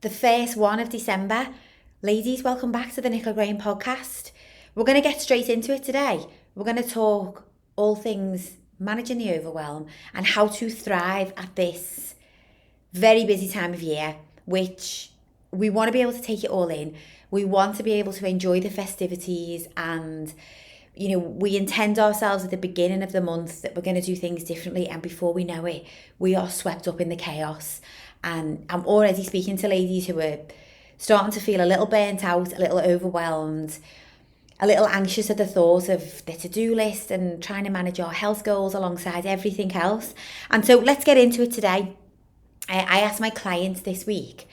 the first one of December. Ladies, welcome back to the Nicola Graham Podcast. We're going to get straight into it today. We're going to talk all things managing the overwhelm and how to thrive at this very busy time of year, which we want to be able to take it all in. We want to be able to enjoy the festivities, and we intend ourselves at the beginning of the month that we're going to do things differently, and before we know it, we are swept up in the chaos. And I'm already speaking to ladies who are starting to feel a little burnt out, a little overwhelmed, a little anxious at the thought of the to-do list and trying to manage our health goals alongside everything else. And so let's get into it today. I asked my clients this week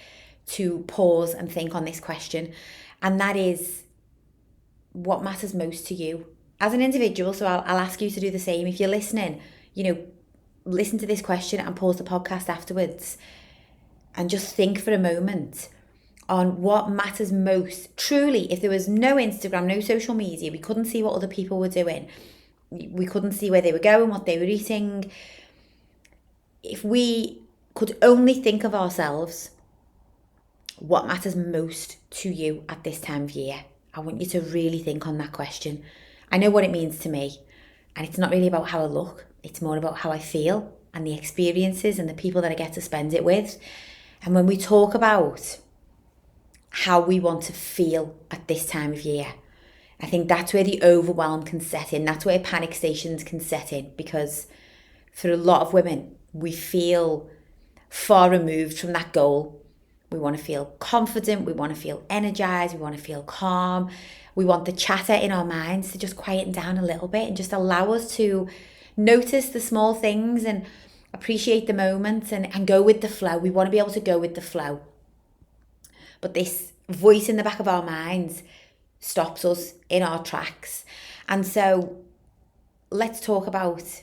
to pause and think on this question, and that is, what matters most to you as an individual? So I'll ask you to do the same. If you're listening, listen to this question and pause the podcast afterwards and just think for a moment on what matters most. Truly, if there was no Instagram, no social media, we couldn't see what other people were doing. We couldn't see where they were going, what they were eating. If we could only think of ourselves, what matters most to you at this time of year? I want you to really think on that question. I know what it means to me, and it's not really about how I look. It's more about how I feel and the experiences and the people that I get to spend it with. And when we talk about how we want to feel at this time of year, I think that's where the overwhelm can set in. That's where panic stations can set in, because for a lot of women, we feel far removed from that goal. We want to feel confident, we want to feel energized, we want to feel calm. We want the chatter in our minds to just quieten down a little bit and just allow us to notice the small things and appreciate the moments and go with the flow. We want to be able to go with the flow. But this voice in the back of our minds stops us in our tracks. And so let's talk about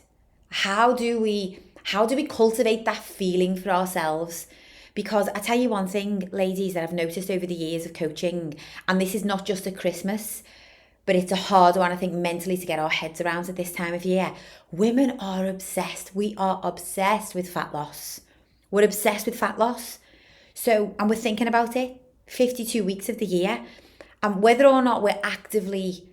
how do we cultivate that feeling for ourselves. Because I tell you one thing, ladies, that I've noticed over the years of coaching, and this is not just at Christmas, but it's a hard one, I think, mentally to get our heads around at this time of year. Women are obsessed. We are obsessed with fat loss. We're obsessed with fat loss. So, and we're thinking about it 52 weeks of the year. And whether or not we're actively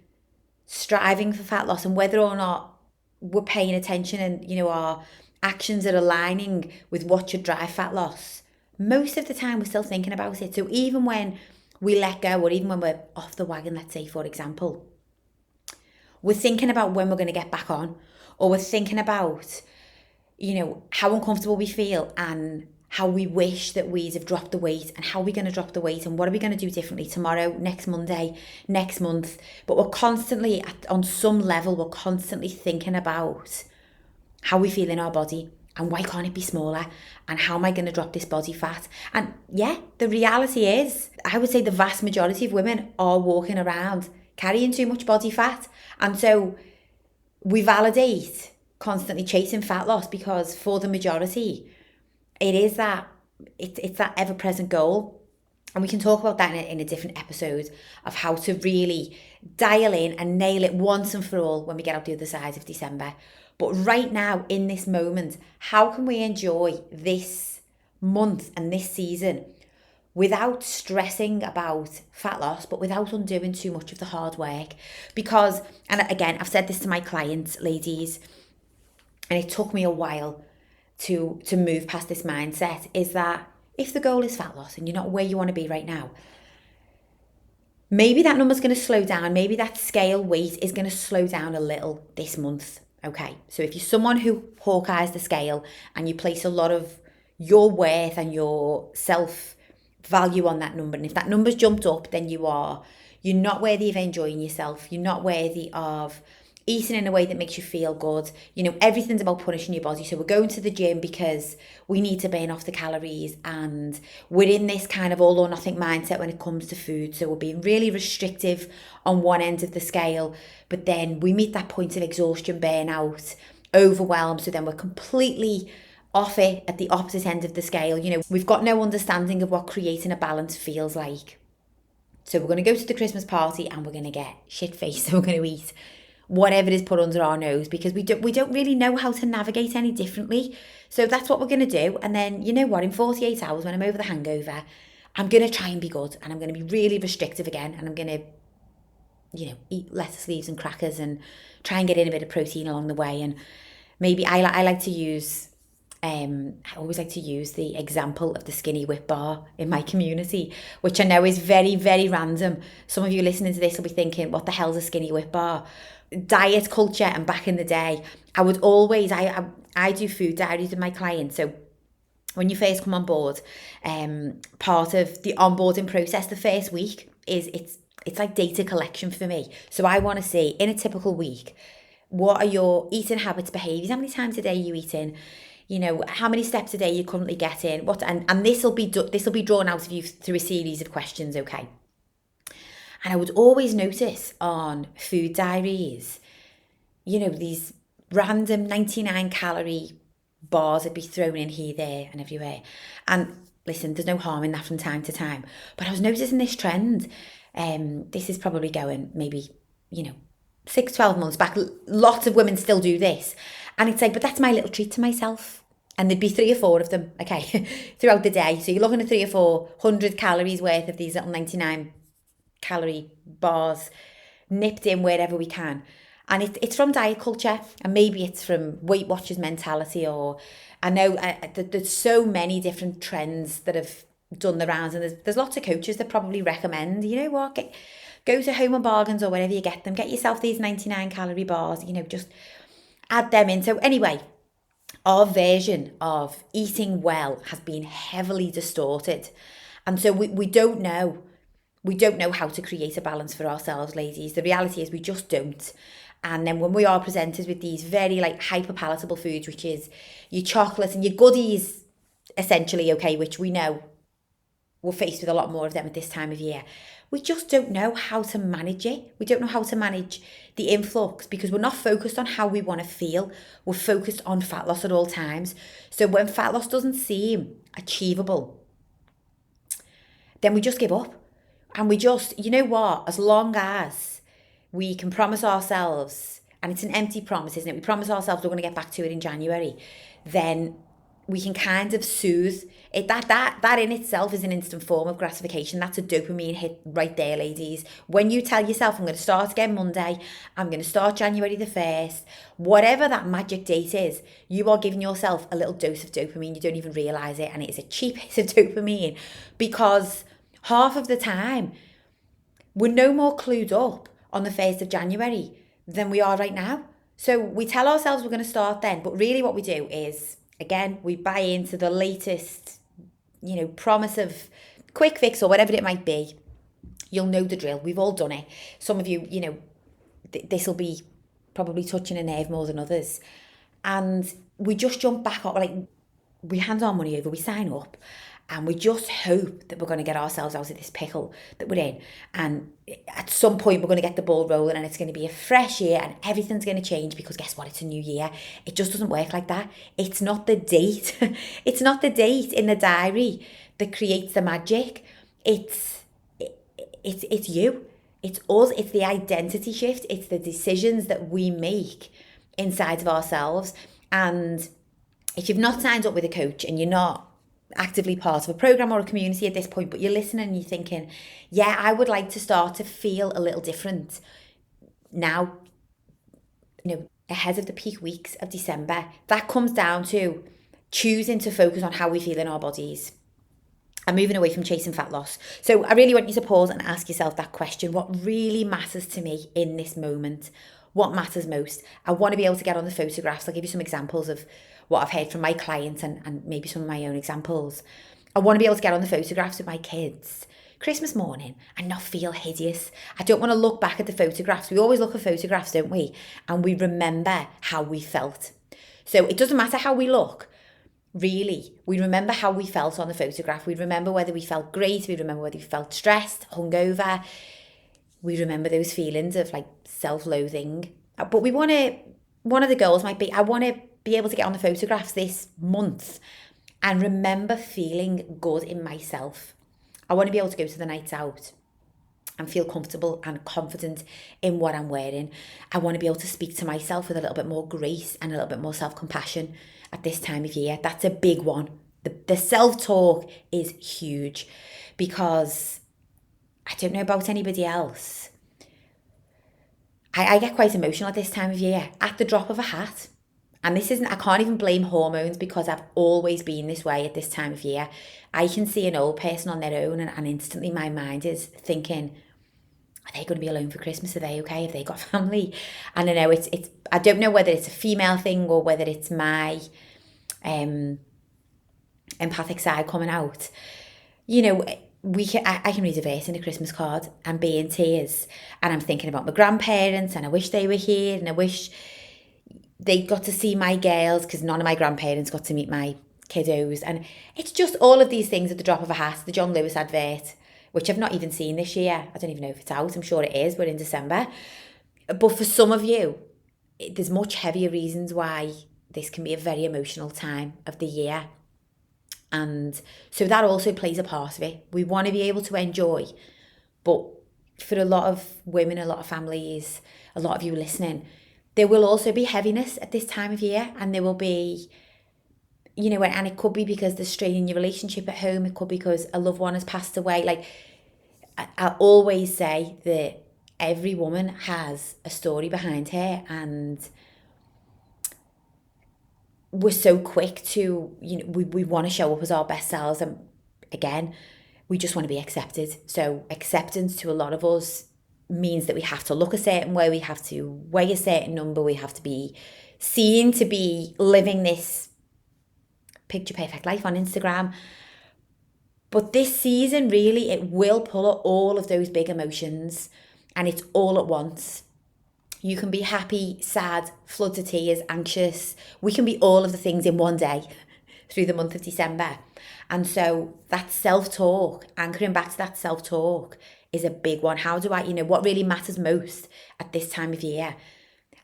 striving for fat loss, and whether or not we're paying attention and, our actions are aligning with what should drive fat loss, most of the time we're still thinking about it. So even when we let go, or even when we're off the wagon, let's say, for example, we're thinking about when we're going to get back on, or we're thinking about, how uncomfortable we feel and how we wish that we'd have dropped the weight, and how we're going to drop the weight, and what are we going to do differently tomorrow, next Monday, next month. But we're constantly, on some level, we're constantly thinking about how we feel in our body. And why can't it be smaller? And how am I going to drop this body fat? And yeah, the reality is, I would say the vast majority of women are walking around carrying too much body fat. And so we validate constantly chasing fat loss, because for the majority, it's that ever-present goal. And we can talk about that in a different episode of how to really dial in and nail it once and for all when we get out the other side of December. But right now, in this moment, how can we enjoy this month and this season without stressing about fat loss, but without undoing too much of the hard work? Because, and again, I've said this to my clients, ladies, and it took me a while to move past this mindset, is that if the goal is fat loss and you're not where you want to be right now, maybe that number's going to slow down. Maybe that scale weight is going to slow down a little this month. Okay, so if you're someone who hawkeyes the scale and you place a lot of your worth and your self-value on that number, and if that number's jumped up, then you're not worthy of enjoying yourself. You're not worthy of eating in a way that makes you feel good. Everything's about punishing your body. So we're going to the gym because we need to burn off the calories, and we're in this kind of all or nothing mindset when it comes to food. So we're being really restrictive on one end of the scale, but then we meet that point of exhaustion, burnout, overwhelm. So then we're completely off it at the opposite end of the scale. We've got no understanding of what creating a balance feels like. So we're going to go to the Christmas party and we're going to get shit-faced. So we're going to eat whatever is put under our nose, because we don't really know how to navigate any differently. So that's what we're going to do. And then, in 48 hours, when I'm over the hangover, I'm going to try and be good, and I'm going to be really restrictive again, and I'm going to, eat lettuce leaves and crackers and try and get in a bit of protein along the way. And maybe I like to use, I always like to use the example of the skinny whip bar in my community, which I know is very, very random. Some of you listening to this will be thinking, what the hell's a skinny whip bar? Diet culture, and back in the day, I would always, I do food diaries with my clients. So when you first come on board, part of the onboarding process the first week is it's like data collection for me. So I want to see, in a typical week, what are your eating habits, behaviours? How many times a day are you eating? How many steps a day you're currently getting? And this will be drawn out of you through a series of questions, okay? And I would always notice on food diaries, these random 99 calorie bars would be thrown in here, there, and everywhere. And listen, there's no harm in that from time to time. But I was noticing this trend. This is probably going maybe, 6-12 months back. Lots of women still do this. And it's like, but that's my little treat to myself. And there'd be 3 or 4 of them, okay, throughout the day. So you're looking at 300 or 400 calories worth of these little 99 calorie bars nipped in wherever we can. And it's from diet culture, and maybe it's from Weight Watchers mentality, or I know there's so many different trends that have done the rounds, and there's lots of coaches that probably recommend, go to Home and Bargains or wherever you get them, get yourself these 99 calorie bars, just add them in. So anyway, our version of eating well has been heavily distorted, and so we don't know. We don't know how to create a balance for ourselves, ladies. The reality is we just don't. And then when we are presented with these very hyper palatable foods, which is your chocolates and your goodies, essentially, okay, which we know we're faced with a lot more of them at this time of year, we just don't know how to manage it. We don't know how to manage the influx because we're not focused on how we want to feel. We're focused on fat loss at all times. So when fat loss doesn't seem achievable, then we just give up. And we just, as long as we can promise ourselves, and it's an empty promise, isn't it? We promise ourselves we're going to get back to it in January, then we can kind of soothe it. That in itself is an instant form of gratification. That's a dopamine hit right there, ladies. When you tell yourself, I'm going to start again Monday, I'm going to start January the 1st, whatever that magic date is, you are giving yourself a little dose of dopamine. You don't even realise it. And it is a cheap hit of dopamine because half of the time, we're no more clued up on the 1st of January than we are right now. So we tell ourselves we're going to start then, but really what we do is, again, we buy into the latest, promise of quick fix or whatever it might be. You'll know the drill. We've all done it. Some of you, this will be probably touching a nerve more than others. And we just jump back up, we hand our money over, we sign up, and we just hope that we're going to get ourselves out of this pickle that we're in. And at some point, we're going to get the ball rolling and it's going to be a fresh year and everything's going to change because guess what? It's a new year. It just doesn't work like that. It's not the date. It's not the date in the diary that creates the magic. It's you. It's us. It's the identity shift. It's the decisions that we make inside of ourselves. And if you've not signed up with a coach and you're not actively part of a program or a community at this point, but you're listening and you're thinking, yeah, I would like to start to feel a little different now, ahead of the peak weeks of December, that comes down to choosing to focus on how we feel in our bodies and moving away from chasing fat loss. So I really want you to pause and ask yourself that question. What really matters to me in this moment? What matters most? I want to be able to get on the photographs. I'll give you some examples of what I've heard from my clients and maybe some of my own examples. I want to be able to get on the photographs with my kids Christmas morning and not feel hideous. I don't want to look back at the photographs. We always look at photographs, don't we? And we remember how we felt. So it doesn't matter how we look, really. We remember how we felt on the photograph. We remember whether we felt great. We remember whether we felt stressed, hungover. We remember those feelings of self-loathing. But one of the goals might be, I want to be able to get on the photographs this month and remember feeling good in myself. I want to be able to go to the nights out and feel comfortable and confident in what I'm wearing. I want to be able to speak to myself with a little bit more grace and a little bit more self-compassion at this time of year. That's a big one. The self-talk is huge, because I don't know about anybody else. I get quite emotional at this time of year, at the drop of a hat. And I can't even blame hormones, because I've always been this way at this time of year. I can see an old person on their own, and instantly my mind is thinking, are they going to be alone for Christmas? Are they okay? Have they got family? And I know I don't know whether it's a female thing or whether it's my empathic side coming out. You know, I can read a verse in a Christmas card and be in tears, and I'm thinking about my grandparents, and I wish they were here, and I wish they got to see my girls, because none of my grandparents got to meet my kiddos. And it's just all of these things at the drop of a hat. The John Lewis advert, which I've not even seen this year. I don't even know if it's out. I'm sure it is. We're in December. But for some of you, there's much heavier reasons why this can be a very emotional time of the year. And so that also plays a part of it. We want to be able to enjoy. But for a lot of women, a lot of families, a lot of you listening, there will also be heaviness at this time of year, and there will be, you know, and it could be because there's strain in your relationship at home. It could be because a loved one has passed away. Like, I always say that every woman has a story behind her, and we're so quick to, you know, we want to show up as our best selves, and again, we just want to be accepted. So acceptance to a lot of us means that we have to look a certain way, we have to weigh a certain number, we have to be seen to be living this picture perfect life on Instagram. But this season, really, it will pull at all of those big emotions, and it's all at once. You can be happy, sad, floods of tears, anxious. We can be all of the things in one day through the month of December. And so that self-talk, anchoring back to that self-talk, is a big one. How do I, you know, what really matters most at this time of year?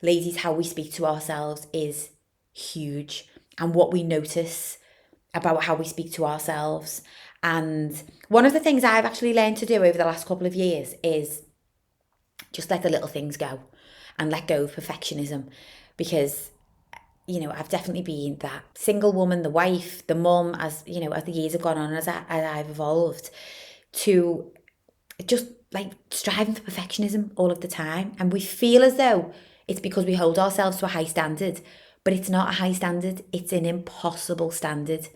Ladies, how we speak to ourselves is huge, and what we notice about how we speak to ourselves. And one of the things I've actually learned to do over the last couple of years is just let the little things go and let go of perfectionism, because, you know, I've definitely been that single woman, the wife, the mum, as you know, as the years have gone on, as I've evolved, to just like striving for perfectionism all of the time. And we feel as though it's because we hold ourselves to a high standard, but it's not a high standard. It's an impossible standard.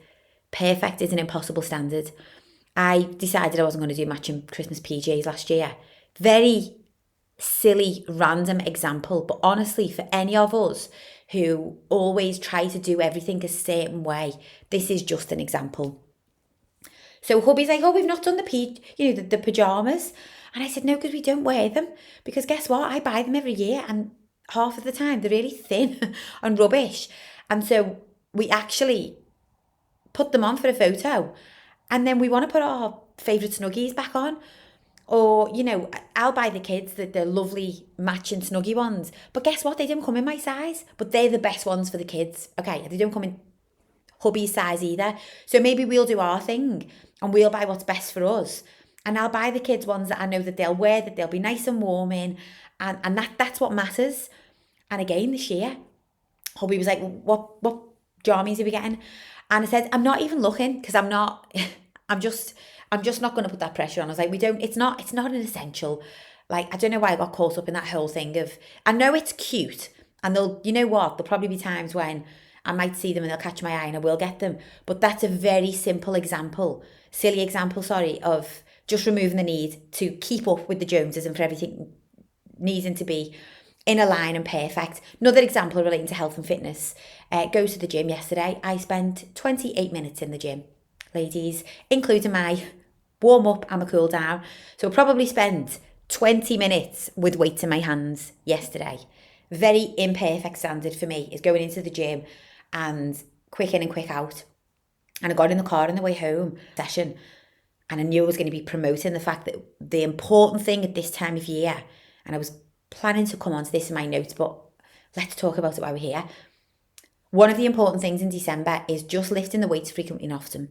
Perfect is an impossible standard. I decided I wasn't going to do matching Christmas PJs last year. Very silly, random example, but honestly, for any of us who always try to do everything a certain way, this is just an example. So hubby's like, oh, we've not done the pajamas. And I said, no, because we don't wear them. Because guess what? I buy them every year, and half of the time they're really thin and rubbish. And so we actually put them on for a photo. And then we want to put our favourite Snuggies back on. Or, you know, I'll buy the kids the lovely matching Snuggie ones. But guess what? They don't come in my size. But they're the best ones for the kids. Okay, they don't come in hubby's size either. So maybe we'll do our thing and we'll buy what's best for us. And I'll buy the kids ones that I know that they'll wear, that they'll be nice and warm in. And that's what matters. And again, this year, hubby was like, what jammies are we getting? And I said, I'm not even looking, because I'm just not going to put that pressure on. I was like, it's not an essential. Like, I don't know why I got caught up in that whole thing of, I know it's cute, and you know what, there'll probably be times when I might see them and they'll catch my eye and I will get them. But that's a very silly example, of just removing the need to keep up with the Joneses and for everything needing to be in a line and perfect. Another example relating to health and fitness. Go to the gym yesterday. I spent 28 minutes in the gym, ladies, including my warm up and my cool down. So I probably spent 20 minutes with weights in my hands yesterday. Very imperfect standard for me is going into the gym and quick in and quick out. And I got in the car on the way home session, and I knew I was going to be promoting the fact that the important thing at this time of year, and I was planning to come on to this in my notes, but let's talk about it while we're here. One of the important things in December is just lifting the weights frequently and often,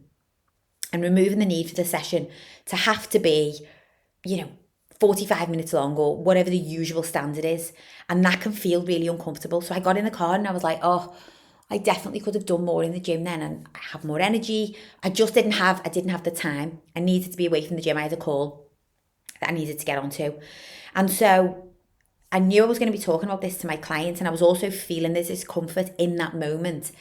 and removing the need for the session to have to be, 45 minutes long or whatever the usual standard is. And that can feel really uncomfortable. So I got in the car and I was like, oh, I definitely could have done more in the gym then and have more energy. I didn't have the time. I needed to be away from the gym. I had a call that I needed to get onto. And so I knew I was going to be talking about this to my clients, and I was also feeling this discomfort in that moment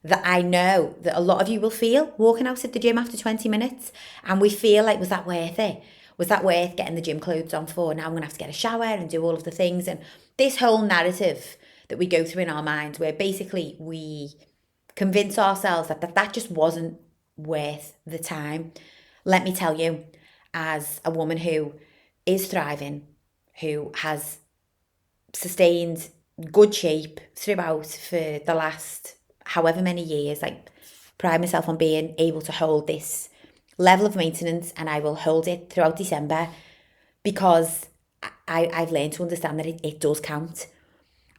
that I know that a lot of you will feel walking out of the gym after 20 minutes, and we feel like, was that worth it? Was that worth getting the gym clothes on for? Now I'm going to have to get a shower and do all of the things. And this whole narrative that we go through in our minds, where basically we convince ourselves that just wasn't worth the time. Let me tell you, as a woman who is thriving, who has sustained good shape throughout for the last however many years, like pride myself on being able to hold this level of maintenance, and I will hold it throughout December because I've learned to understand that it does count,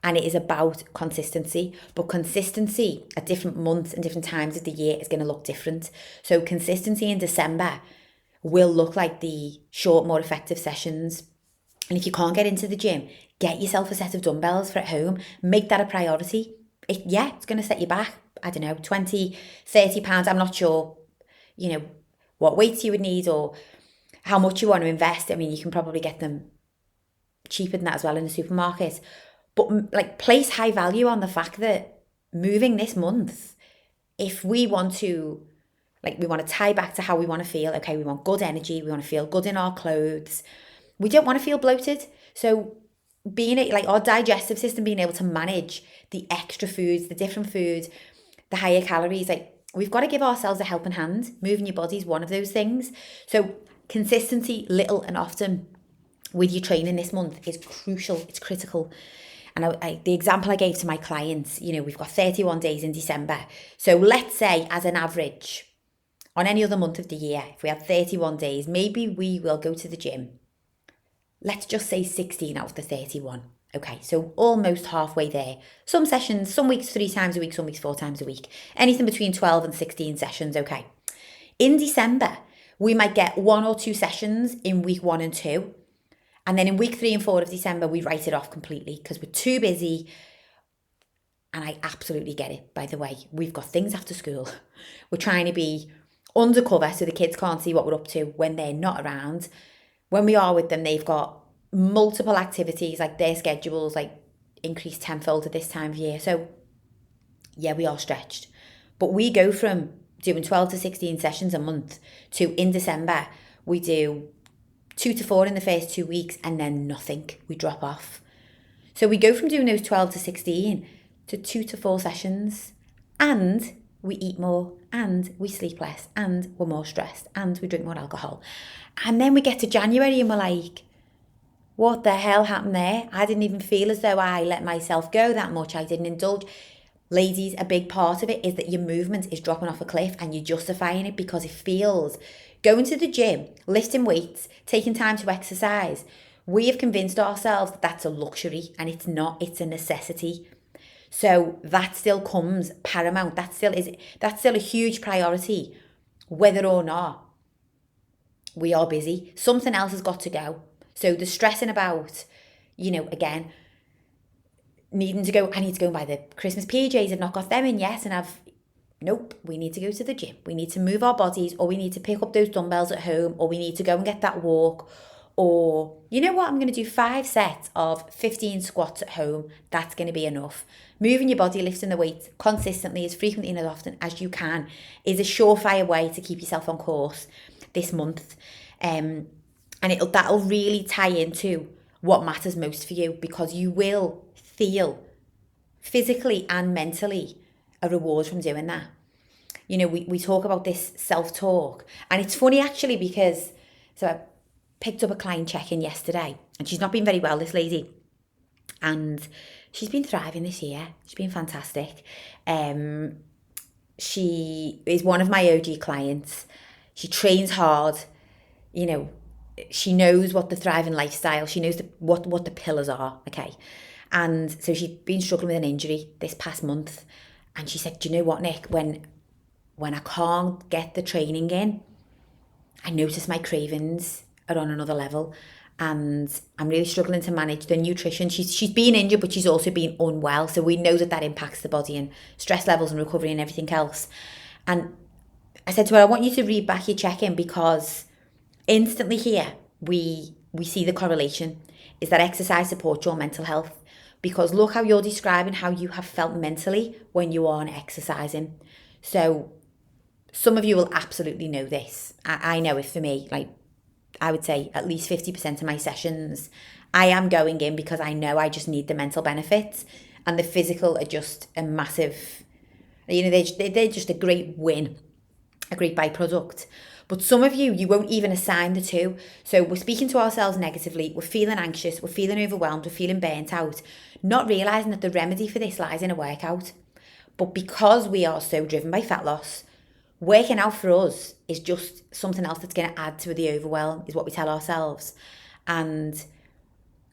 and it is about consistency. But consistency at different months and different times of the year is going to look different. So consistency in December will look like the short, more effective sessions. And if you can't get into the gym, get yourself a set of dumbbells for at home. Make that a priority. It's going to set you back, I don't know, 20, 30 pounds. I'm not sure, what weights you would need or how much you want to invest. I mean, you can probably get them cheaper than that as well in the supermarket. But place high value on the fact that moving this month, if we want to, we want to tie back to how we want to feel. Okay, we want good energy. We want to feel good in our clothes. We don't want to feel bloated. So our digestive system being able to manage the extra foods, the different foods, the higher calories, we've got to give ourselves a helping hand. Moving your body is one of those things. So consistency, little and often with your training this month is crucial. It's critical. And the example I gave to my clients, we've got 31 days in December. So let's say as an average, on any other month of the year, if we have 31 days, maybe we will go to the gym. Let's just say 16 out of the 31. Okay, so almost halfway there. Some sessions, some weeks 3 times a week, some weeks 4 times a week. Anything between 12 and 16 sessions, okay. In December, we might get 1 or 2 sessions in week 1 and 2. And then in week 3 and 4 of December, we write it off completely because we're too busy. And I absolutely get it, by the way. We've got things after school. We're trying to be undercover so the kids can't see what we're up to when they're not around. When we are with them, they've got multiple activities, their schedules increase tenfold at this time of year. So yeah, we are stretched. But we go from doing 12 to 16 sessions a month to, in December, we do 2 to 4 in the first 2 weeks and then nothing. We drop off. So we go from doing those 12 to 16 to 2 to 4 sessions, and we eat more, and we sleep less, and we're more stressed, and we drink more alcohol. And then we get to January and we're like, what the hell happened there? I didn't even feel as though I let myself go that much. I didn't indulge. Ladies, a big part of it is that your movement is dropping off a cliff and you're justifying it because it feels, going to the gym, lifting weights, taking time to exercise. We have convinced ourselves that that's a luxury, and it's not, it's a necessity. So that still comes paramount. That's still a huge priority, whether or not we are busy. Something else has got to go. So the stressing about, again, needing to go, I need to go and buy the Christmas PJs, I've not got them in yet, and nope, we need to go to the gym. We need to move our bodies, or we need to pick up those dumbbells at home, or we need to go and get that walk, or you know what, I'm going to do 5 sets of 15 squats at home. That's going to be enough. Moving your body, lifting the weights consistently, as frequently and as often as you can, is a surefire way to keep yourself on course this month. And that'll really tie into what matters most for you, because you will feel physically and mentally a reward from doing that. We talk about this self-talk, and it's funny actually because, so I picked up a client check-in yesterday, and she's not been very well, this lady, and she's been thriving this year. She's been fantastic. She is one of my OG clients. She trains hard. She knows what the thriving lifestyle, she knows what the pillars are, okay? And so she'd been struggling with an injury this past month, and she said, do you know what, Nick, when I can't get the training in, I notice my cravings are on another level. and I'm really struggling to manage the nutrition. She's been injured, but she's also been unwell. So we know that impacts the body and stress levels and recovery and everything else. And I said to her, I want you to read back your check-in, because instantly here we see the correlation is that exercise supports your mental health. Because look how you're describing how you have felt mentally when you aren't exercising. So some of you will absolutely know this. I know it for me. Like, I would say at least 50% of my sessions, I am going in because I know I just need the mental benefits, and the physical are just a massive, they're just a great win, a great byproduct. But some of you won't even assign the two. So we're speaking to ourselves negatively, we're feeling anxious, we're feeling overwhelmed, we're feeling burnt out, not realising that the remedy for this lies in a workout. But because we are so driven by fat loss, working out for us is just something else that's going to add to the overwhelm, is what we tell ourselves. And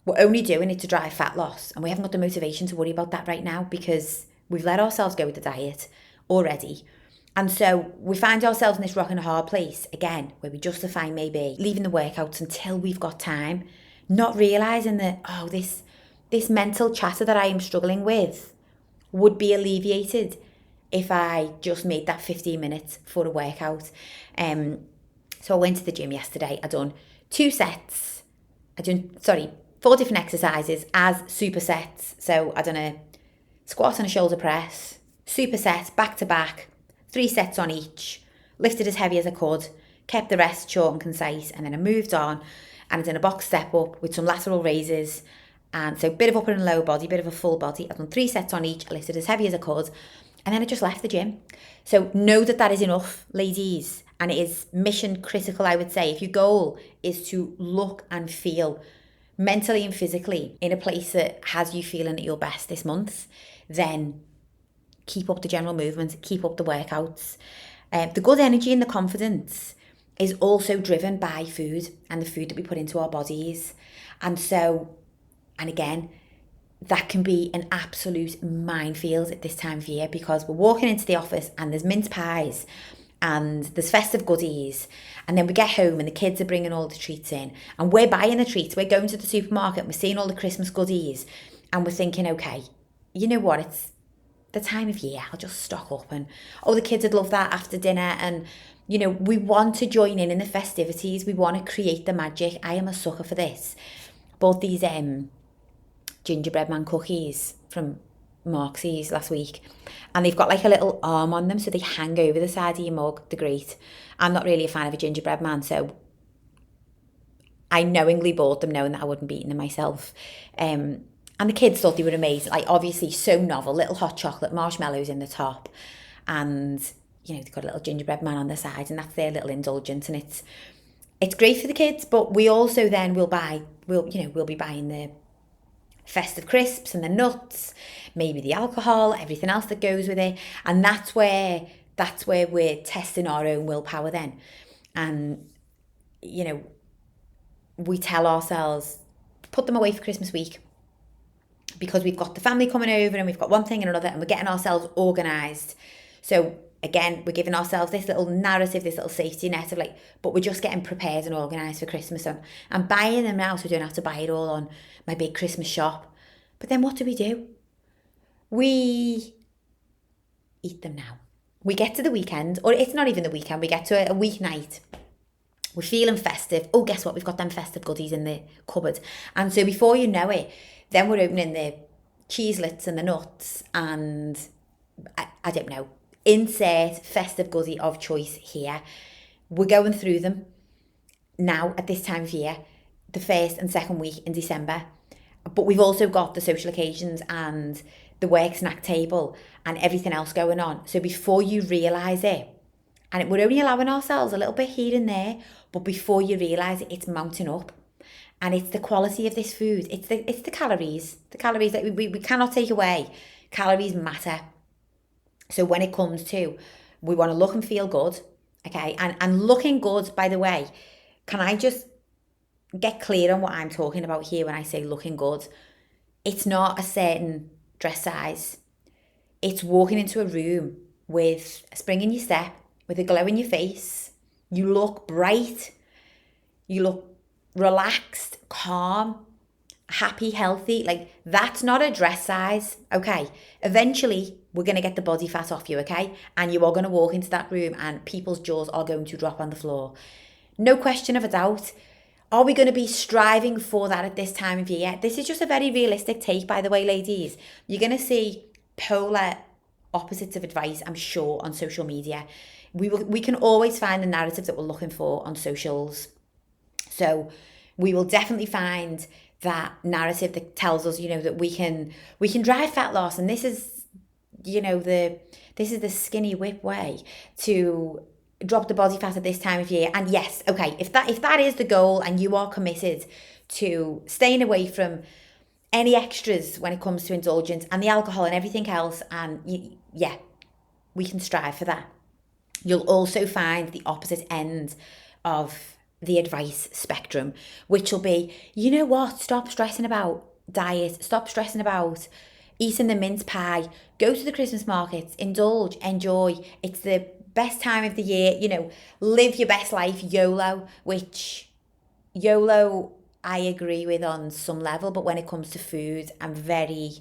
we're only doing it to drive fat loss. And we haven't got the motivation to worry about that right now, because we've let ourselves go with the diet already. And so we find ourselves in this rock and a hard place again, where we justify maybe leaving the workouts until we've got time, not realising that, this mental chatter that I am struggling with would be alleviated if I just made that 15 minutes for a workout. So I went to the gym yesterday. I done 4 different exercises as supersets. So I done a squat and a shoulder press, superset, back to back, 3 sets on each, lifted as heavy as I could, kept the rest short and concise, and then I moved on and I done a box step up with some lateral raises. And so bit of upper and lower body, bit of a full body. I've done 3 sets on each, I lifted as heavy as I could, and then I just left the gym. So know that is enough, ladies. And it is mission critical, I would say. If your goal is to look and feel mentally and physically in a place that has you feeling at your best this month, then keep up the general movement, keep up the workouts. The good energy and the confidence is also driven by food and the food that we put into our bodies. And again, that can be an absolute minefield at this time of year, because we're walking into the office and there's mince pies and there's festive goodies, and then we get home and the kids are bringing all the treats in, and we're buying the treats, we're going to the supermarket and we're seeing all the Christmas goodies, and we're thinking, okay, you know what, it's the time of year, I'll just stock up, and the kids would love that after dinner. And we want to join in the festivities, we want to create the magic. I am a sucker for this. Bought these gingerbread man cookies from Marksy's last week, and they've got like a little arm on them, so they hang over the side of your mug. They're great. I'm not really a fan of a gingerbread man, so I knowingly bought them knowing that I wouldn't be eating them myself. And the kids thought they were amazing. Like, obviously so novel, little hot chocolate, marshmallows in the top, and they've got a little gingerbread man on the side, and that's their little indulgence, and it's great for the kids. But we also then we'll be buying the festive crisps and the nuts, maybe the alcohol, everything else that goes with it. And that's where we're testing our own willpower then. And we tell ourselves, put them away for Christmas week, because we've got the family coming over and we've got one thing and another, and we're getting ourselves organised. So again, we're giving ourselves this little narrative, this little safety net of but we're just getting prepared and organised for Christmas. And I'm buying them now, so we don't have to buy it all on my big Christmas shop. But then what do? We eat them now. We get to the weekend, or it's not even the weekend, we get to a weeknight. We're feeling festive. Oh, guess what? We've got them festive goodies in the cupboard. And so before you know it, then we're opening the cheeselets and the nuts, and I don't know, insert festive goodie of choice here. We're going through them now at this time of year, the first and second week in December. But we've also got the social occasions and the work snack table and everything else going on. So before you realise it, and we're only allowing ourselves a little bit here and there, but before you realise it, it's mounting up. And it's the quality of this food. It's the calories. The calories that we cannot take away. Calories matter. So when it comes to, we want to look and feel good, okay? And looking good, by the way, can I just get clear on what I'm talking about here when I say looking good? It's not a certain dress size. It's walking into a room with a spring in your step, with a glow in your face. You look bright. You look relaxed, calm, happy, healthy. Like, that's not a dress size, okay? Eventually, we're going to get the body fat off you, okay? And you are going to walk into that room and people's jaws are going to drop on the floor. No question of a doubt. Are we going to be striving for that at this time of year? This is just a very realistic take, by the way, ladies. You're going to see polar opposites of advice, I'm sure, on social media. We can always find the narrative that we're looking for on socials. So we will definitely find that narrative that tells us, that we can drive fat loss, and this is, this is the skinny whip way to drop the body fat at this time of year. And yes, okay, if that is the goal and you are committed to staying away from any extras when it comes to indulgence and the alcohol and everything else, and we can strive for that. You'll also find the opposite end of the advice spectrum, which will be, you know what, stop stressing about diet, stop stressing about eating the mince pie, go to the Christmas markets, indulge, enjoy, it's the best time of the year, live your best life, YOLO, which YOLO I agree with on some level, but when it comes to food, I'm very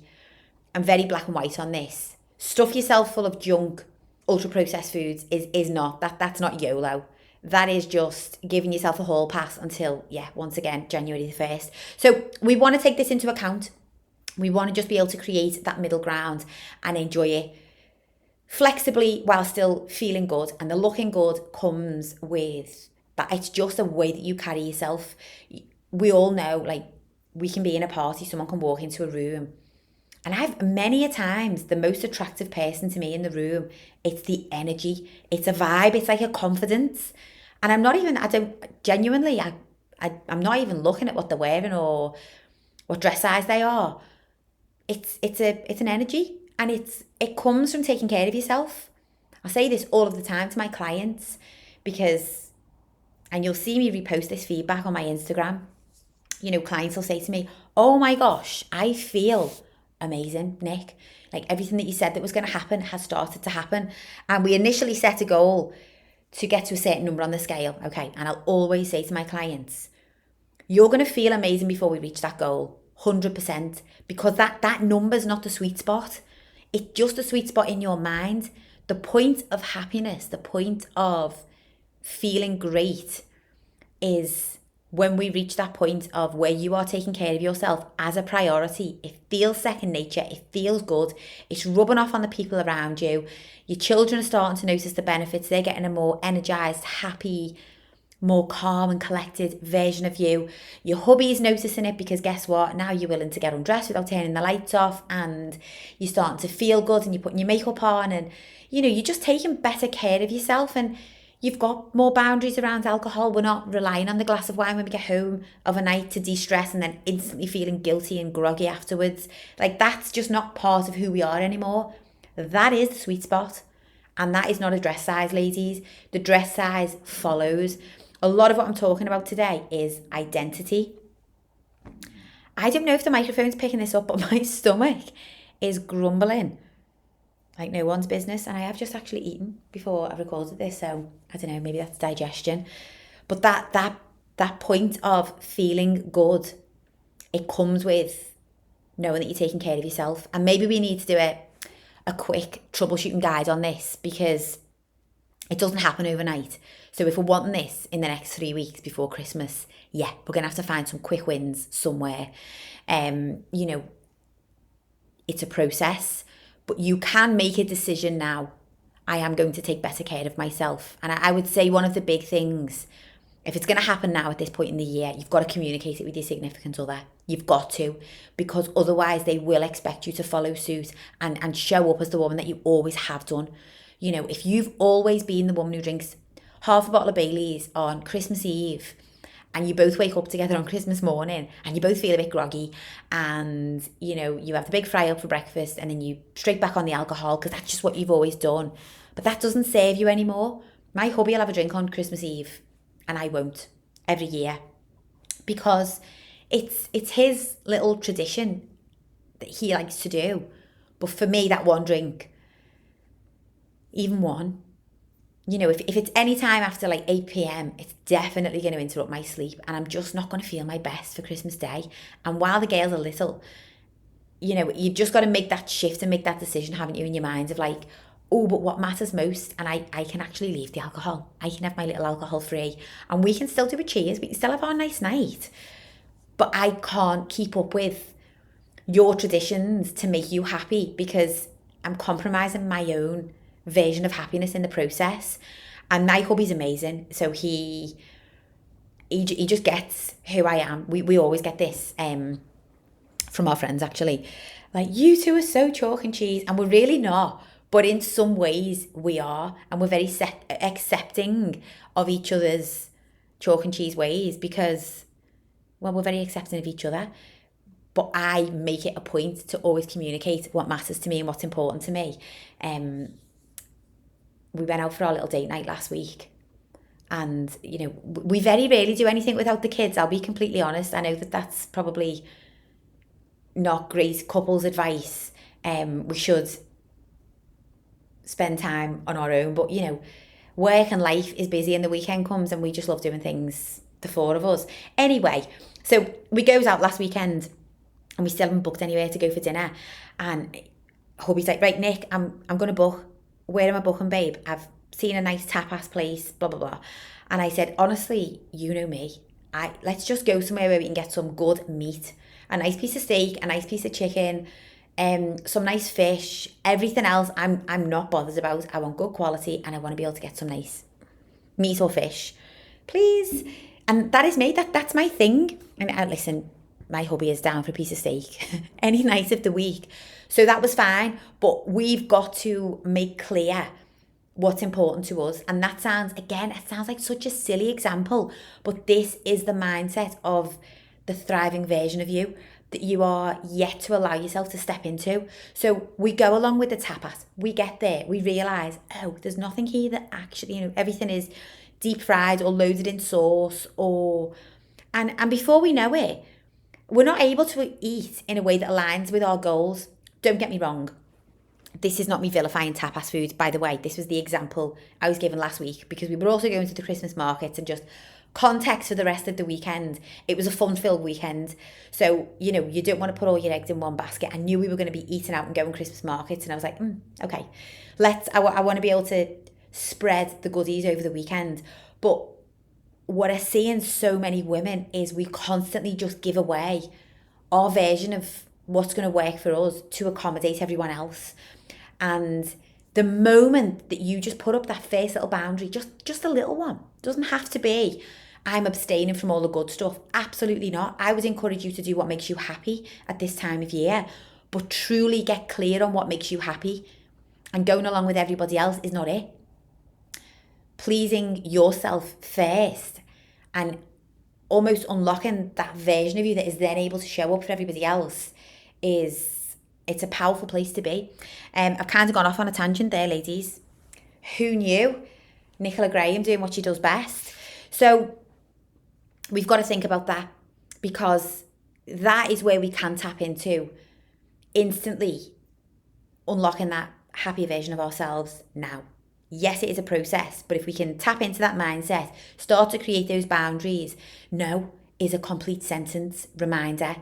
black and white on this. Stuff yourself full of junk, ultra processed foods is not, that's not YOLO. That is just giving yourself a hall pass until, once again, January the 1st. So we want to take this into account. We want to just be able to create that middle ground and enjoy it flexibly while still feeling good. And the looking good comes with that. It's just a way that you carry yourself. We all know, like, we can be in a party, someone can walk into a room, and I've many a times the most attractive person to me in the room, it's the energy, it's a vibe, it's like a confidence. And I'm not even looking at what they're wearing or what dress size they are. It's an energy, and it comes from taking care of yourself. I say this all of the time to my clients and you'll see me repost this feedback on my Instagram. Clients will say to me, oh my gosh, I feel amazing, Nick. Like, everything that you said that was going to happen has started to happen. And we initially set a goal to get to a certain number on the scale, okay? And I'll always say to my clients, you're going to feel amazing before we reach that goal, 100%, because that number's not the sweet spot. It's just a sweet spot in your mind. The point of happiness, the point of feeling great is when we reach that point of where you are taking care of yourself as a priority. It feels second nature, it feels good, it's rubbing off on the people around you. Your children are starting to notice the benefits. They're getting a more energized, happy, more calm and collected version of you. Your hubby's noticing it, because guess what? Now you're willing to get undressed without turning the lights off, and you're starting to feel good, and you're putting your makeup on, and you're just taking better care of yourself, and you've got more boundaries around alcohol. We're not relying on the glass of wine when we get home of a night to de-stress and then instantly feeling guilty and groggy afterwards. Like, that's just not part of who we are anymore. That is the sweet spot. And that is not a dress size, ladies. The dress size follows. A lot of what I'm talking about today is identity. I don't know if the microphone's picking this up, but my stomach is grumbling like no one's business, and I have just actually eaten before I recorded this, so I don't know, maybe that's digestion. But that point of feeling good, it comes with knowing that you're taking care of yourself. And maybe we need to do a quick troubleshooting guide on this, because it doesn't happen overnight. So if we're wanting this in the next 3 weeks before Christmas, we're gonna have to find some quick wins somewhere. It's a process. But you can make a decision now. I am going to take better care of myself. And I would say one of the big things, if it's going to happen now at this point in the year, you've got to communicate it with your significant other. You've got to, because otherwise they will expect you to follow suit and show up as the woman that you always have done. If you've always been the woman who drinks half a bottle of Baileys on Christmas Eve, and you both wake up together on Christmas morning and you both feel a bit groggy, and you have the big fry up for breakfast and then you straight back on the alcohol because that's just what you've always done, but that doesn't serve you anymore. My hubby will have a drink on Christmas Eve and I won't, every year, because it's his little tradition that he likes to do. But for me, that one drink, even one, if it's any time after like 8 p.m, it's definitely going to interrupt my sleep, and I'm just not going to feel my best for Christmas Day. And while the girls are little, you've just got to make that shift and make that decision, haven't you, in your mind of like, oh, but what matters most? And I can actually leave the alcohol. I can have my little alcohol free, and we can still do a cheers. We can still have our nice night. But I can't keep up with your traditions to make you happy, because I'm compromising my own version of happiness in the process. And my hubby's amazing. So he just gets who I am. We always get this from our friends, actually. Like, you two are so chalk and cheese. And we're really not. But in some ways we are. And we're very accepting of each other's chalk and cheese ways, because, well, we're very accepting of each other. But I make it a point to always communicate what matters to me and what's important to me. We went out for our little date night last week. And, we very rarely do anything without the kids. I'll be completely honest. I know that that's probably not great couples advice. We should spend time on our own. But, work and life is busy and the weekend comes and we just love doing things, the four of us. Anyway, so we goes out last weekend and we still haven't booked anywhere to go for dinner. And hubby's like, right, Nick, I'm going to book. Where am I booking, babe? I've seen a nice tapas place, blah, blah, blah. And I said, honestly, you know me. Let's just go somewhere where we can get some good meat. A nice piece of steak, a nice piece of chicken, some nice fish. Everything else I'm not bothered about. I want good quality and I want to be able to get some nice meat or fish. Please. And that is me. That's my thing. And listen, my hubby is down for a piece of steak any night of the week. So that was fine. But we've got to make clear what's important to us. And that sounds like such a silly example. But this is the mindset of the thriving version of you that you are yet to allow yourself to step into. So we go along with the tapas. We get there. We realise, oh, there's nothing here that actually, everything is deep fried or loaded in sauce and before we know it, we're not able to eat in a way that aligns with our goals. Don't get me wrong. This is not me vilifying tapas food, by the way. This was the example I was given last week, because we were also going to the Christmas markets, and just context for the rest of the weekend. It was a fun-filled weekend. So, you don't want to put all your eggs in one basket. I knew we were going to be eating out and going Christmas markets, and I was like, okay, I want to be able to spread the goodies over the weekend. But what I see in so many women is we constantly just give away our version of what's going to work for us to accommodate everyone else. And the moment that you just put up that first little boundary, just a little one, doesn't have to be, I'm abstaining from all the good stuff. Absolutely not. I would encourage you to do what makes you happy at this time of year, but truly get clear on what makes you happy. And going along with everybody else is not it. Pleasing yourself first and almost unlocking that version of you that is then able to show up for everybody else it's a powerful place to be. I've kind of gone off on a tangent there, ladies. Who knew? Nicola Graham doing what she does best. So we've got to think about that, because that is where we can tap into instantly unlocking that happy version of ourselves now. Yes, it is a process, but if we can tap into that mindset, start to create those boundaries. No is a complete sentence reminder.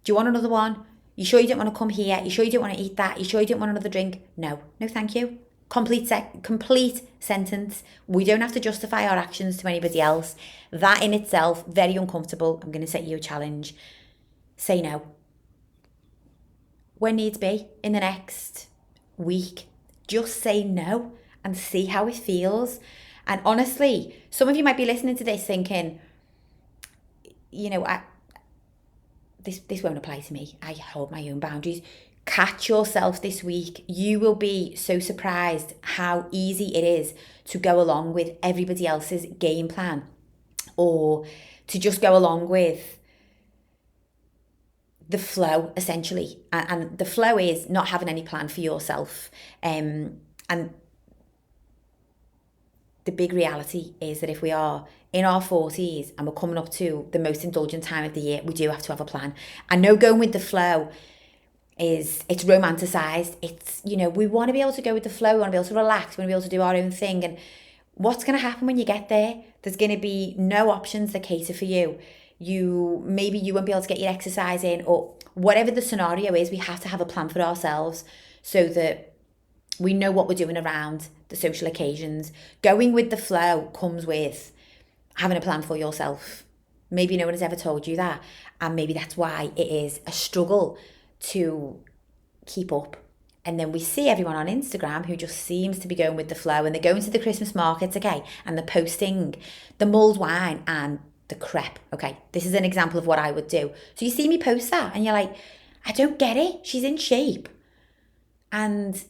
Do you want another one? You sure you don't want to come here? You sure you don't want to eat that? You sure you don't want another drink? No thank you. Complete sentence. We don't have to justify our actions to anybody else. That in itself, very uncomfortable. I'm going to set you a challenge. Say no. When needs be, in the next week, just say no and see how it feels. And honestly, some of you might be listening to this thinking, this won't apply to me. I hold my own boundaries. Catch yourself this week. You will be so surprised how easy it is to go along with everybody else's game plan, or to just go along with the flow, essentially. And the flow is not having any plan for yourself. And the big reality is that if we are in our 40s and we're coming up to the most indulgent time of the year, we do have to have a plan. And no, going with the flow it's romanticized. It's, we want to be able to go with the flow. We want to be able to relax. We want to be able to do our own thing. And what's going to happen when you get there? There's going to be no options that cater for you. Maybe you won't be able to get your exercise in, or whatever the scenario is. We have to have a plan for ourselves so that we know what we're doing around the social occasions. Going with the flow comes with having a plan for yourself. Maybe no one has ever told you that, and maybe that's why it is a struggle to keep up. And then we see everyone on Instagram who just seems to be going with the flow, and they're going to the Christmas markets, okay, and they're posting the mulled wine and the crepe, okay. This is an example of what I would do. So you see me post that and you're like, I don't get it. She's in shape and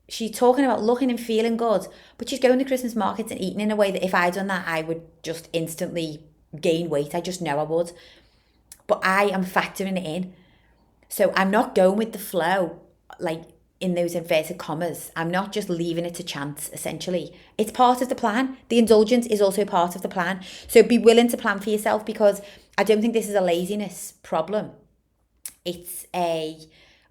she's talking about looking and feeling good, but she's going to Christmas markets and eating in a way that if I'd done that, I would just instantly gain weight. I just know I would. But I am factoring it in. So I'm not going with the flow, like in those inverted commas. I'm not just leaving it to chance, essentially. It's part of the plan. The indulgence is also part of the plan. So be willing to plan for yourself, because I don't think this is a laziness problem. It's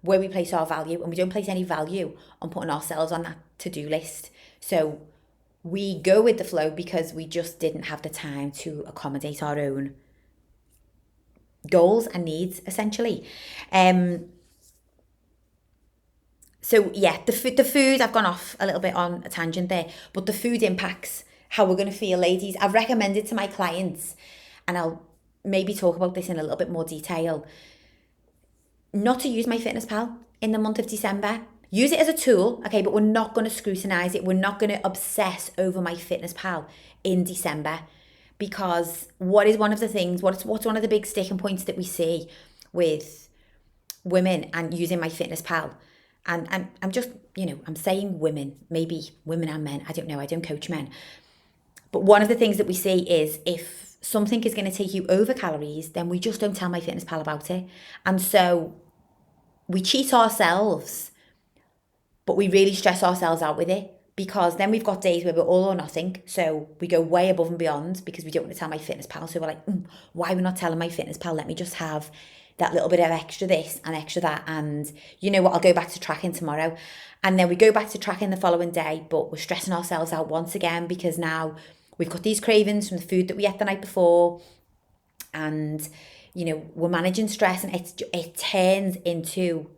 where we place our value, and we don't place any value on putting ourselves on that to-do list. So we go with the flow because we just didn't have the time to accommodate our own goals and needs, essentially. So yeah, the food, I've gone off a little bit on a tangent there, but the food impacts how we're going to feel, ladies. I've recommended to my clients, and I'll maybe talk about this in a little bit more detail, not to use MyFitnessPal in the month of December. Use it as a tool, okay, but we're not going to scrutinise it. We're not going to obsess over MyFitnessPal in December, because what is one of the things, what's one of the big sticking points that we see with women and using MyFitnessPal? And I'm just, I'm saying women, maybe women and men, I don't know, I don't coach men. But one of the things that we see is if something is going to take you over calories, then we just don't tell MyFitnessPal about it. And so we cheat ourselves, but we really stress ourselves out with it, because then we've got days where we're all or nothing. So we go way above and beyond because we don't want to tell MyFitnessPal. So we're like, why are we not telling MyFitnessPal? Let me just have that little bit of extra this and extra that. And you know what, I'll go back to tracking tomorrow. And then we go back to tracking the following day, but we're stressing ourselves out once again because now we've got these cravings from the food that we ate the night before. And, we're managing stress, and it turns into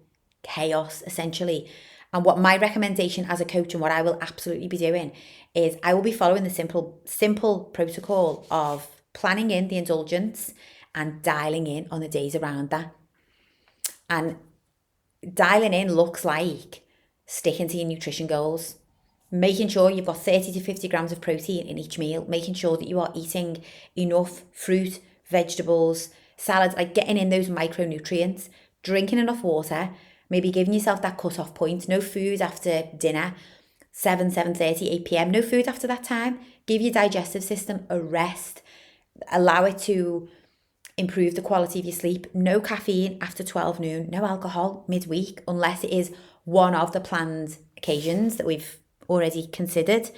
chaos, essentially. And what my recommendation as a coach, and what I will absolutely be doing, is I will be following the simple protocol of planning in the indulgence and dialing in on the days around that. And dialing in looks like sticking to your nutrition goals, making sure you've got 30 to 50 grams of protein in each meal, making sure that you are eating enough fruit, vegetables, salads, like getting in those micronutrients, drinking enough water, maybe giving yourself that cut-off point. No food after dinner, 7:30, 8 p.m. No food after that time. Give your digestive system a rest. Allow it to improve the quality of your sleep. No caffeine after 12 noon. No alcohol midweek, unless it is one of the planned occasions that we've already considered.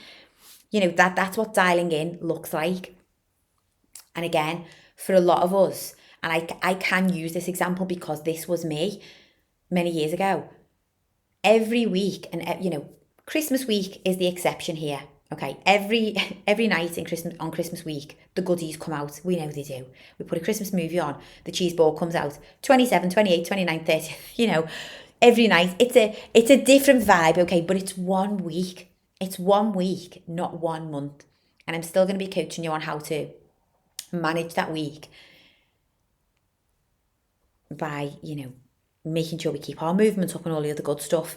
That's what dialing in looks like. And again, for a lot of us, and I can use this example because this was me many years ago. Every week, and Christmas week is the exception here. Okay, every night on Christmas week, the goodies come out. We know they do. We put a Christmas movie on, the cheese ball comes out, 27, 28, 29, 30, every night. It's a different vibe, okay, but it's 1 week. It's 1 week, not 1 month. And I'm still going to be coaching you on how to manage that week by, making sure we keep our movements up and all the other good stuff.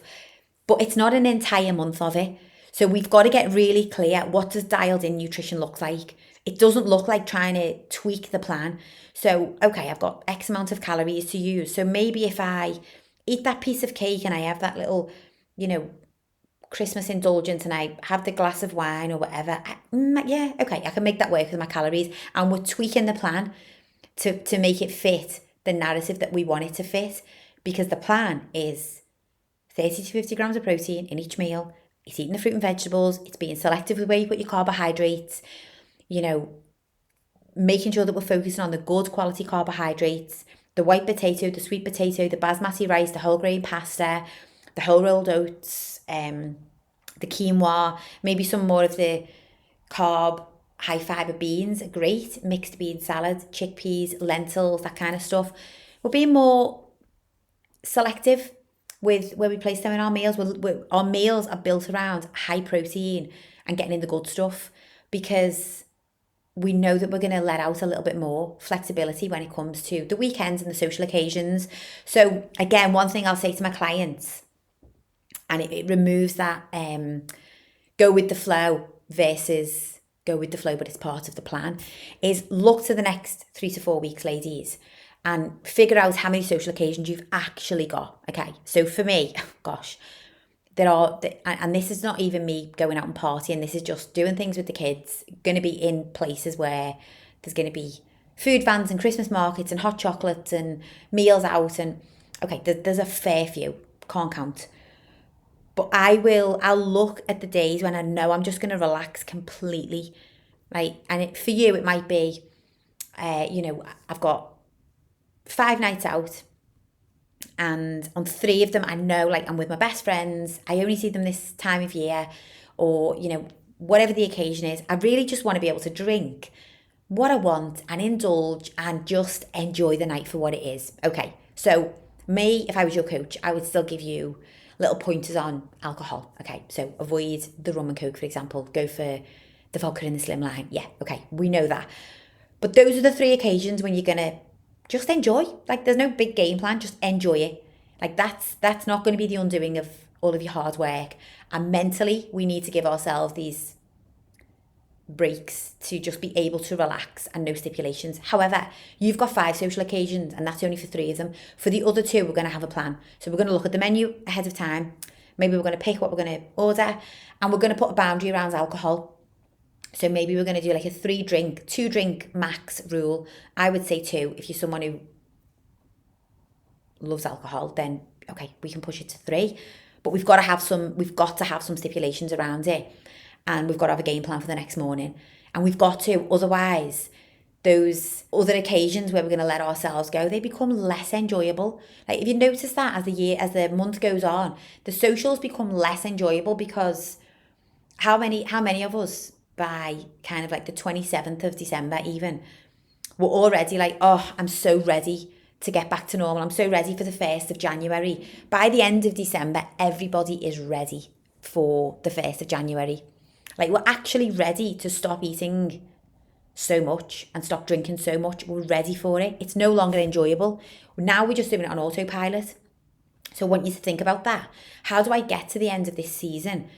But it's not an entire month of it. So we've got to get really clear, what does dialed in nutrition look like? It doesn't look like trying to tweak the plan. So, okay, I've got X amount of calories to use. So maybe if I eat that piece of cake and I have that little, Christmas indulgence and I have the glass of wine or whatever, I can make that work with my calories. And we're tweaking the plan to make it fit the narrative that we want it to fit, because the plan is 30 to 50 grams of protein in each meal. It's eating the fruit and vegetables. It's being selective with where you put your carbohydrates, making sure that we're focusing on the good quality carbohydrates, the white potato, the sweet potato, the basmati rice, the whole grain pasta, the whole rolled oats, the quinoa, maybe some more of the carb, high fibre beans are great, mixed bean salad, chickpeas, lentils, that kind of stuff. We're being more selective with where we place them in our meals. Our meals are built around high protein and getting in the good stuff, because we know that we're going to let out a little bit more flexibility when it comes to the weekends and the social occasions. So again, one thing I'll say to my clients, and it removes that go with the flow versus go with the flow, but it's part of the plan, is look to the next 3 to 4 weeks, ladies, and figure out how many social occasions you've actually got. Okay, so for me, gosh, there are, and this is not even me going out and partying, this is just doing things with the kids, going to be in places where there's going to be food vans and Christmas markets and hot chocolates and meals out, and okay, there's a fair few, can't count. But I'll look at the days when I know I'm just going to relax completely, right? And for you, it might be, I've got 5 nights out, and on 3 of them, I know, like, I'm with my best friends. I only see them this time of year, or, whatever the occasion is. I really just want to be able to drink what I want and indulge and just enjoy the night for what it is. Okay, so me, if I was your coach, I would still give you little pointers on alcohol. Okay, so avoid the rum and coke, for example. Go for the vodka in the slim line. Yeah, okay, we know that. But those are the 3 occasions when you're gonna just enjoy. Like, there's no big game plan, just enjoy it. Like, that's not going to be the undoing of all of your hard work. And mentally, we need to give ourselves these breaks to just be able to relax and no stipulations. However, you've got 5 social occasions, and that's only for 3 of them. For the other 2, we're going to have a plan. So we're going to look at the menu ahead of time. Maybe we're going to pick what we're going to order, and we're going to put a boundary around alcohol. So maybe we're going to do like a 2 drink max rule. I would say 2. If you're someone who loves alcohol, then okay, we can push it to 3. But we've got to have some stipulations around it. And we've got to have a game plan for the next morning. And we've got to, otherwise, those other occasions where we're going to let ourselves go, they become less enjoyable. Like, if you notice that as the month goes on, the socials become less enjoyable, because how many of us by kind of like the 27th of December even, we're already like, oh, I'm so ready to get back to normal. I'm so ready for the 1st of January. By the end of December, everybody is ready for the 1st of January. Like, we're actually ready to stop eating so much and stop drinking so much. We're ready for it. It's no longer enjoyable. Now we're just doing it on autopilot. So I want you to think about that. How do I get to the end of this season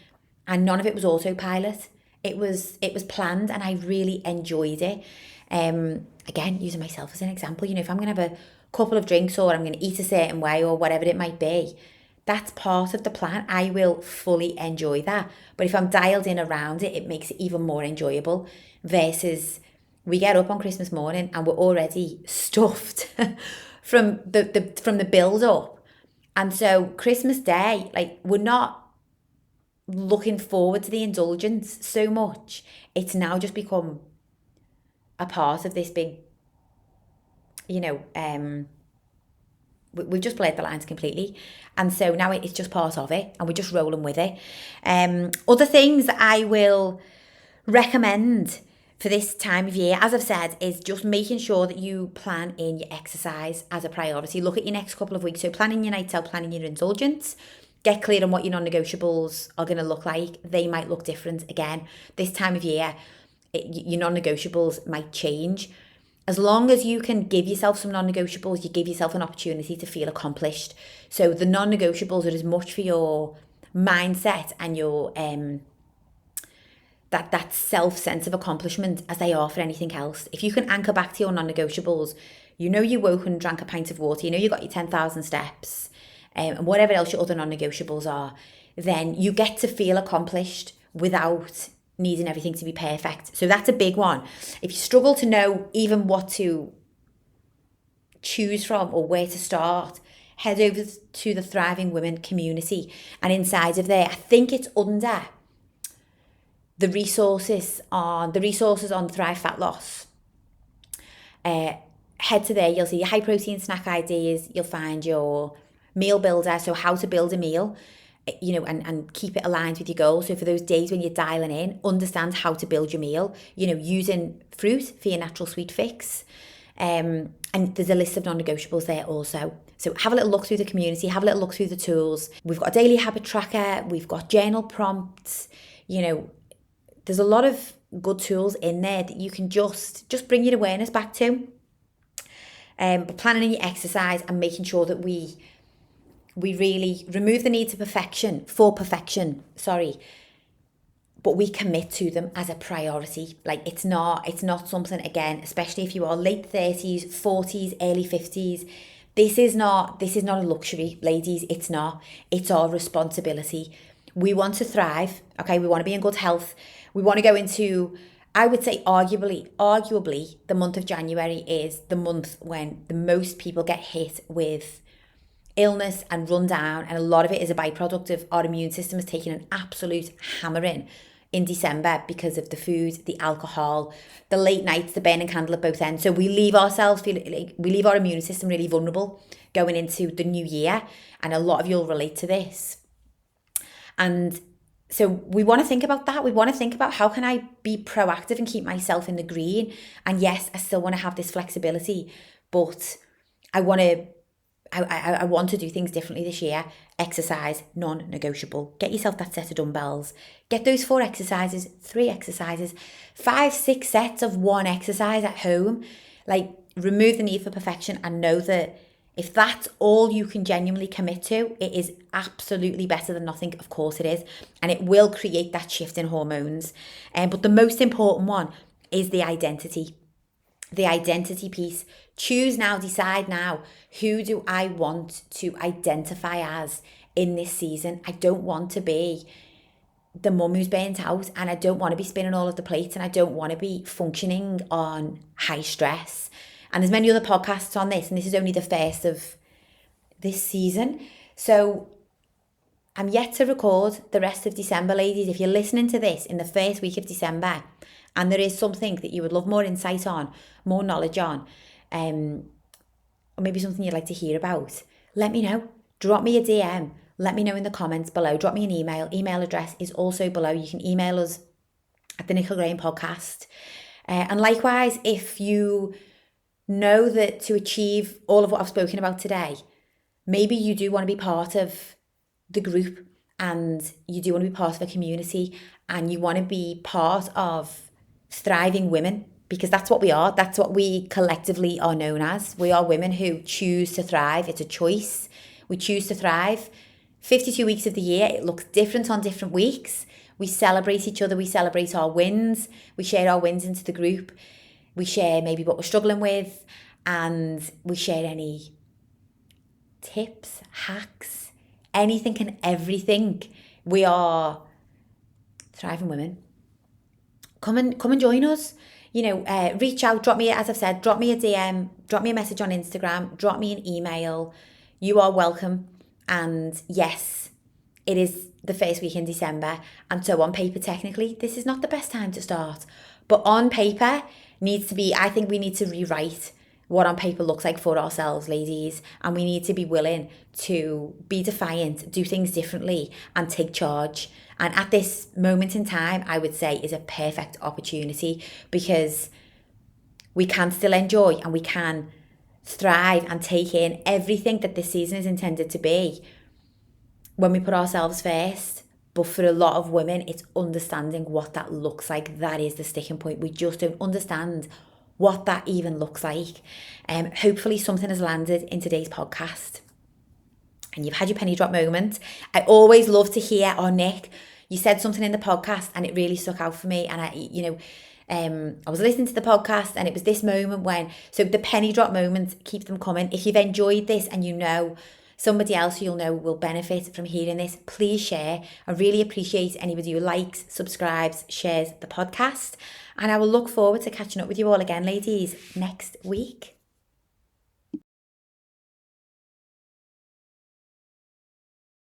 and none of it was autopilot? It was planned, and I really enjoyed it. Again, using myself as an example, if I'm going to have a couple of drinks, or I'm going to eat a certain way, or whatever it might be, that's part of the plan. I will fully enjoy that. But if I'm dialed in around it, it makes it even more enjoyable, versus we get up on Christmas morning and we're already stuffed from the build up. And so Christmas Day, like, we're not looking forward to the indulgence so much. It's now just become a part of this big, we've just blurred the lines completely. And so now it's just part of it, and we're just rolling with it. Other things that I will recommend for this time of year, as I've said, is just making sure that you plan in your exercise as a priority. Look at your next couple of weeks. So planning your nights out, planning your indulgence. Get clear on what your non-negotiables are going to look like. They might look different. Again, this time of year, your non-negotiables might change. As long as you can give yourself some non-negotiables, you give yourself an opportunity to feel accomplished. So the non-negotiables are as much for your mindset and your that self-sense of accomplishment as they are for anything else. If you can anchor back to your non-negotiables, you woke and drank a pint of water, you got your 10,000 steps, and whatever else your other non-negotiables are, then you get to feel accomplished without needing everything to be perfect. So that's a big one. If you struggle to know even what to choose from or where to start, head over to the Thriving Women community. And inside of there, I think it's under the resources on Thrive Fat Loss. Head to there, you'll see your high protein snack ideas, you'll find your meal builder, so how to build a meal. and keep it aligned with your goals. So for those days when you're dialing in, understand how to build your meal, using fruit for your natural sweet fix. And there's a list of non-negotiables there also. So have a little look through the community, have a little look through the tools. We've got a daily habit tracker, we've got journal prompts, there's a lot of good tools in there that you can just bring your awareness back to. But planning in your exercise and making sure that we really remove the need for perfection, but we commit to them as a priority. Like it's not something, again, especially if you are late 30s, 40s, early 50s, this is not a luxury, ladies. It's not. It's our responsibility. We want to thrive, okay? We want to be in good health. We want to go into, I would say arguably, the month of January is the month when the most people get hit with illness and run down, and a lot of it is a byproduct of our immune system is taking an absolute hammering in December because of the food, the alcohol, the late nights, the burning candle at both ends. So we leave ourselves feeling like we leave our immune system really vulnerable going into the new year, and a lot of you'll relate to this. And so we want to think about that. We want to think about how can I be proactive and keep myself in the green. And yes, I still want to have this flexibility, but I want to do things differently this year. Exercise, non-negotiable. Get yourself that set of dumbbells. Get those 4 exercises, 3 exercises, 5, 6 sets of one exercise at home. Like, remove the need for perfection and know that if that's all you can genuinely commit to, it is absolutely better than nothing. Of course it is. And it will create that shift in hormones. But the most important one is the identity. The identity piece. Choose now, decide now. Who do I want to identify as in this season? I don't want to be the mum who's burnt out, and I don't want to be spinning all of the plates, and I don't want to be functioning on high stress. And there's many other podcasts on this, and this is only the first of this season. So I'm yet to record the rest of December, ladies. If you're listening to this in the first week of December, and there is something that you would love more insight on, more knowledge on, or maybe something you'd like to hear about, let me know. Drop me a DM. Let me know in the comments below. Drop me an email. Email address is also below. You can email us at the Nicola Graham Podcast. And likewise, if you know that to achieve all of what I've spoken about today, maybe you do want to be part of the group, and you do want to be part of a community, and you want to be part of thriving women, because that's what we are. That's what we collectively are known as. We are women who choose to thrive. It's a choice. We choose to thrive. 52 weeks of the year, it looks different on different weeks. We celebrate each other. We celebrate our wins. We share our wins into the group. We share maybe what we're struggling with, and we share any tips, hacks, anything and everything. We are thriving women. Come and join us. Reach out, drop me, as I've said, drop me a DM, drop me a message on Instagram, drop me an email. You are welcome. And yes, it is the first week in December. And so on paper, technically, this is not the best time to start. But on paper, I think we need to rewrite what on paper looks like for ourselves, ladies. And we need to be willing to be defiant, do things differently, and take charge. And at this moment in time, I would say is a perfect opportunity, because we can still enjoy and we can thrive and take in everything that this season is intended to be when we put ourselves first. But for a lot of women, it's understanding what that looks like. That is the sticking point. We just don't understand what that even looks like. Hopefully something has landed in today's podcast and you've had your penny drop moment. I always love to hear, oh, Nick, you said something in the podcast and it really stuck out for me. And I was listening to the podcast and it was this moment when, so the penny drop moments, keep them coming. If you've enjoyed this and you know somebody else who you'll know will benefit from hearing this, please share. I really appreciate anybody who likes, subscribes, shares the podcast. And I will look forward to catching up with you all again, ladies, next week.